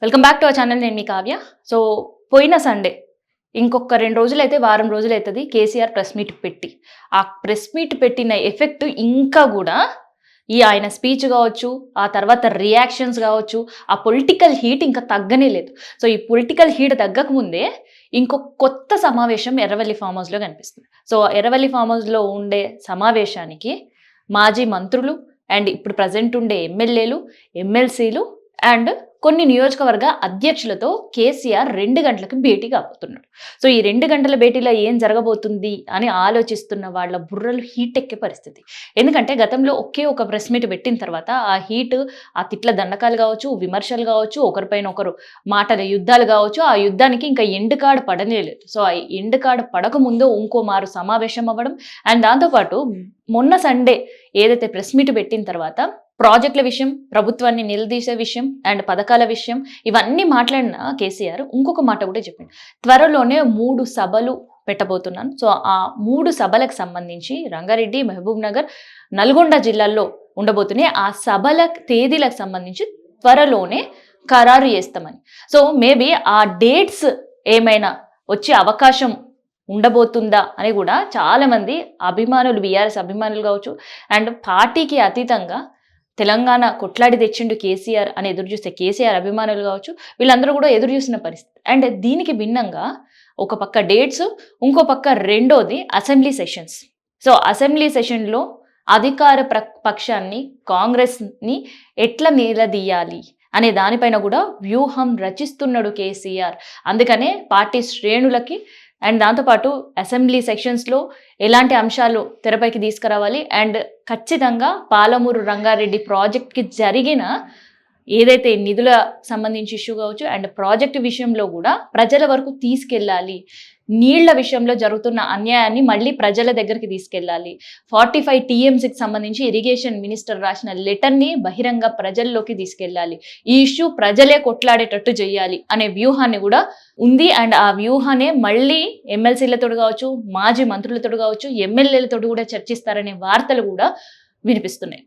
Welcome back to our channel. నేను మీ Kavya. So పోయిన Sunday ఇంకొక 2 రోజులైతే వారం రోజులైతది కేసీఆర్ ప్రెస్ మీట్ పెట్టి. ఆ ప్రెస్ మీట్ పెట్టిన ఎఫెక్ట్ ఇంకా గూడా ఆయన స్పీచ్ గావచ్చు, ఆ తర్వాత రియాక్షన్స్ గావచ్చు, ఆ పొలిటికల్ హీట్ ఇంకా తగ్గనే లేదు. సో ఈ పొలిటికల్ హీట్ తగ్గకముందే ఇంకొక కొత్త సమావేశం ఎర్రవల్లి ఫామ్ హౌస్‌లో కనిపిస్తుంది. సో ఎర్రవల్లి ఫామ్ హౌస్‌లో ఉండే సమావేశానికి మాజీ మంత్రులు అండ్ ఇప్పుడు ప్రెజెంట్ ఉండే ఎమ్మెల్యేలు, ఎమ్మెల్సీలు అండ్ కొన్ని నియోజకవర్గ అధ్యక్షులతో కేసీఆర్ 2 గంటలకు భేటీ కాబోతున్నాడు. సో ఈ 2 గంటల భేటీలో ఏం జరగబోతుంది అని ఆలోచిస్తున్న వాళ్ళ బుర్రలు హీట్ ఎక్కే పరిస్థితి. ఎందుకంటే గతంలో ఒకే ఒక ప్రెస్ మీట్ పెట్టిన తర్వాత ఆ హీట్, ఆ తిట్ల దండకాలు కావచ్చు, విమర్శలు కావచ్చు, ఒకరిపైన ఒకరు మాటల యుద్ధాలు కావచ్చు, ఆ యుద్ధానికి ఇంకా ఎండ్ కార్డ్ పడలేదు. సో ఆ ఎండ్ కార్డ్ పడకముందు ఇంకో మారు సమావేశం అవ్వడం అండ్ దాంతోపాటు మొన్న సండే ఏదైతే ప్రెస్ మీట్ పెట్టిన తర్వాత ప్రాజెక్టుల విషయం, ప్రభుత్వాన్ని నిలదీసే విషయం అండ్ పథకాల విషయం ఇవన్నీ మాట్లాడిన కేసీఆర్ ఇంకొక మాట కూడా చెప్పిండు. త్వరలోనే 3 సభలు పెట్టబోతున్నాను. సో ఆ 3 సభలకు సంబంధించి రంగారెడ్డి, మహబూబ్ నగర్, నల్గొండ జిల్లాల్లో ఉండబోతున్నాయి. ఆ సభల తేదీలకు సంబంధించి త్వరలోనే ఖరారు చేస్తామని. సో మేబీ ఆ డేట్స్ ఏమైనా వచ్చే అవకాశం ఉండబోతుందా అని కూడా చాలా మంది అభిమానులు, బీఆర్ఎస్ అభిమానులు కావచ్చు అండ్ పార్టీకి అతీతంగా తెలంగాణ కొట్లాడి తెచ్చిండు కేసీఆర్ అని ఎదురు చూస్తే కేసీఆర్ అభిమానులు కావచ్చు, వీళ్ళందరూ కూడా ఎదురు చూసిన పరిస్థితి. అండ్ దీనికి భిన్నంగా ఒక పక్క డేట్స్, ఇంకో పక్క రెండోది అసెంబ్లీ సెషన్స్. సో అసెంబ్లీ సెషన్లో అధికార పక్షాన్ని, కాంగ్రెస్ని ఎట్లా నిలదీయాలి అనే దానిపైన కూడా వ్యూహం రచిస్తున్నాడు కేసీఆర్. అందుకనే పార్టీ శ్రేణులకి అండ్ దాంతోపాటు అసెంబ్లీ సెక్షన్స్లో ఎలాంటి అంశాలు తెరపైకి తీసుకురావాలి అండ్ ఖచ్చితంగా పాలమూరు రంగారెడ్డి ప్రాజెక్ట్కి జరిగిన ఏదైతే నిధుల సంబంధించి ఇష్యూ కావచ్చు అండ్ ప్రాజెక్టు విషయంలో కూడా ప్రజల వరకు తీసుకెళ్ళాలి. నీళ్ల విషయంలో జరుగుతున్న అన్యాయాన్ని మళ్ళీ ప్రజల దగ్గరికి తీసుకెళ్ళాలి. 45 TMCకి సంబంధించి ఇరిగేషన్ మినిస్టర్ రాసిన లెటర్ని బహిరంగ ప్రజల్లోకి తీసుకెళ్ళాలి. ఈ ఇష్యూ ప్రజలే కొట్లాడేటట్టు చేయాలి అనే వ్యూహాన్ని కూడా ఉంది. అండ్ ఆ వ్యూహాన్ని మళ్ళీ ఎమ్మెల్సీలతో కావచ్చు, మాజీ మంత్రులతో కావచ్చు, ఎమ్మెల్యేలతో కూడా చర్చిస్తారనే వార్తలు కూడా వినిపిస్తున్నాయి.